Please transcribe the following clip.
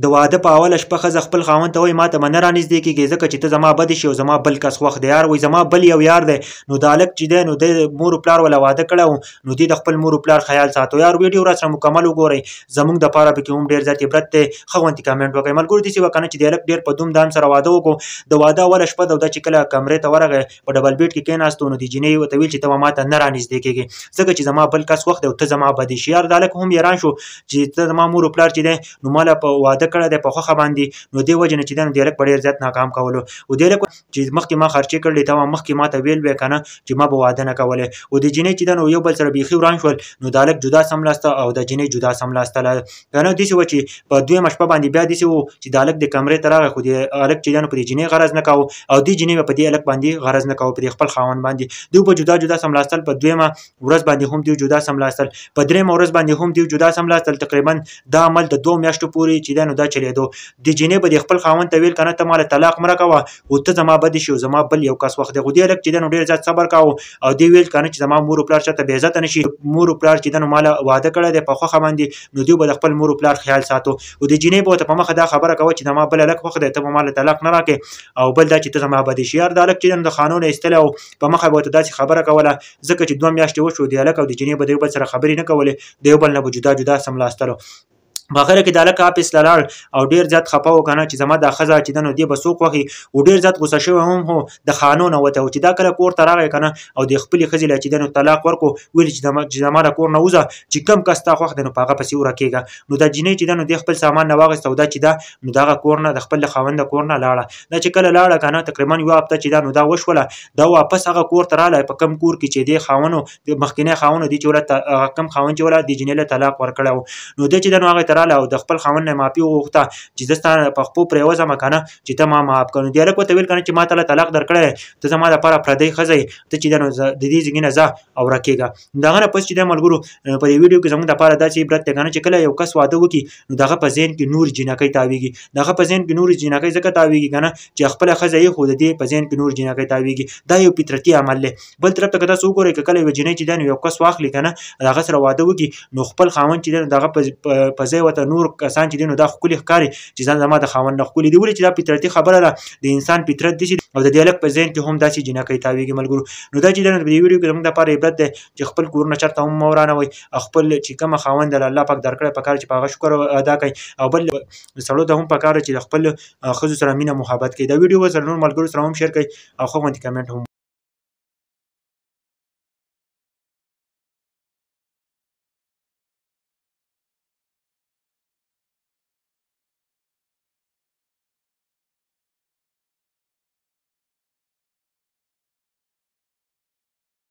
د واده په اوله شپه ښځه خپل خاوند ته وایي ما ته به نه رانږدې کېږي ځکه چې ته زما بد شي او زما بل کس خوښ دی. یار وایي زما بل یو یار دی. نو دا هلک چې دی نو د مور و پلار وله واده کړی و نو دوی د خپل مور و پلار خیال ساتو. یار ویډیو راسره مکمل وګورئ، زموږ دپاره پکې هم ډېر زیات عبرت دی. ښه غوندې کامنټ وکړئ. ملګرو داسې وه که نه چې د هلک ډېر په دوم دام سره واده وکړو. د واده اوله شپه ده او دا چې کله کمرې ته ورغی په ډبل بیډ کې کېناستو نو د جینۍ ورته ویل چې ته به ما ته نه رانږدې کېږې ځکه چې زما بل کس خوښ دی او ته زما بد شي. یار دا هلک هم حیران شو چې ته زما مور و پلار چې دی نو ما له په واده کړی دی په خوښه باندې، نو دې وجې نه چې دی نو د هلک په ډېر زیات ناکام کولو. او د هلک چې مخکې ما خرچې کړلې ته مخکې ما ته ویل به که نه چې ما به واده نه کولی. او د جینۍ چې دی نو یو بل سره بیخي وران شول. نو د هلک جدا سملاسته او د جینۍ جدا سملاستله. که نه داسې وه چې په دویمه شپه باندې بیا داسې و چې د هلک د کمرې ته راغی خو د هلک چې دی نو په دې جینۍ غرض نه کوو او دې جینۍ به په دې هلک باندې غرض نه کوو، په دې خپل خاوند باندې. دوی به جدا جدا سملاستل. په دویمه ورځ باندې هم دوی جدا سملاستل. په درېیمه ورځ باندې هم دوی جدا سملاستل. تقریبا دا عمل د 2 میاشتو پورې چې دی نو دا چلېدو. د جینۍ به د خپل خاوند ته ویل که نه ته ما له طلاق مه راکوه او ته زما بد شي او زما بل یو کس وخت دی. خو دې هلک چې دی نو ډېر زیات صبر کاوه او دې ویل که نه چې زما مور و پلار چاته بې عزته نه شي. مور و پلار چې دی نو ما له واده کړی دی په خوښه باندې، نو دوی به د خپل مور و پلار خیال ساتو. او د جینۍ به ورته په مخه دا خبره کوه چې زما بل هلک خوښ دی ته به ما له طلاق نه راکړې او بل دا چې ته زما بد شي. یار دا هلک چې دی نو د خانو نه ایستلی او په مخه به ورته داسې خبره کوله ځکه چې 2 میاشتې وشو د هلک او د جینۍ به د یو بل سره خبرې نه کولې، د یو بل نه به جدا جدا سملاستلو. په اخره کې د هلک اپس له لاړ او ډېر زیات خفه و که نه چې زما دا ښځه چې ده نو دې به څوک خوښي. او ډېر زیات غوسه شوی هم هو د خانو نه وتی و چې دا کله کور ته راغی که نه او د خپلې ښځې له چې دی نو طلاق ورکړو ویلې چې زما د کور نه وځه چې کوم کس ستا خوښ دی نو په هغه پسې ورکېږه. نو دا جینۍ چې ده نو دې خپل سامان نه واخیست او دا چې ده نو د هغه کور نه د خپل د خاوند د کور نه لاړه. دا چې کله لاړه که نه تقریبا 1 هفته چې ده نو دا وشوله دا واپس هغه کور ته راغلی په کوم کور کې چې دې خاوند د مخکینی خاوند دی چې وله کوم خاوند چې وله د جینۍ له طلاق ورکړی و نو دی چې ده نو هغې ته راغلی او د خپل خاوند نه معافي وغوښته چې زه ستا په خپو پرېوځم که نه چې ته ما معاف کړه. نو دې هلک ورته ویل که نه چې ما ته له طلاق درکړی دی ته زما دپاره پردی ښځه یې ته چې دی نو د دې ځایي نه ځه او راکېږه. د هغه نه پس چې دی ملګرو په دې ویډیو کې زموږ دپاره داسې عبرت دی که نه چې کله یو کس واده وکړي نو د هغه په ذهن کې نورې جینکۍ تاویږي. د هغه په ذهن کې نورې جینکۍ ځکه تاویږي که نه چې خپله ښځه یې خو د دې په ذهن کې نور جینکۍ تاویږي. دا یو فطرتي عمل دی. بل طرف ته که تاسو وګورئ که کله یوه جینۍ چې دی نو یو کس واخلي که نه د هغه سره واده وکړي نو خپل خاوند چې دی نو د هغه په ځای ورته نور کسان چې دی نو دا ښکلي ښکاري چې ځان زما د خاوند نه ښکلي دي. ولې چې دا فطرتي خبره ده د انسان فطرت داسې او د دې هلک په ذهن کې هم داسې جینکۍ تاویږي. ملګرو نو دا چې دی نو په دې ویډیو کې زموږ دپاره عبرت دی چې خپل کورونه چېرته هم مه ورانوئ او خپل چې کومه خاوند دی الله پاک درکړی پکار چې په هغه شکر ادا کړئ او بل سړو ته هم پکار چې د خپل ښځو سره مینه محبت کوي. دا ویډیو به سره نور ملګرو سره هم شیر کړئ او ښه غوندې کمنټ هم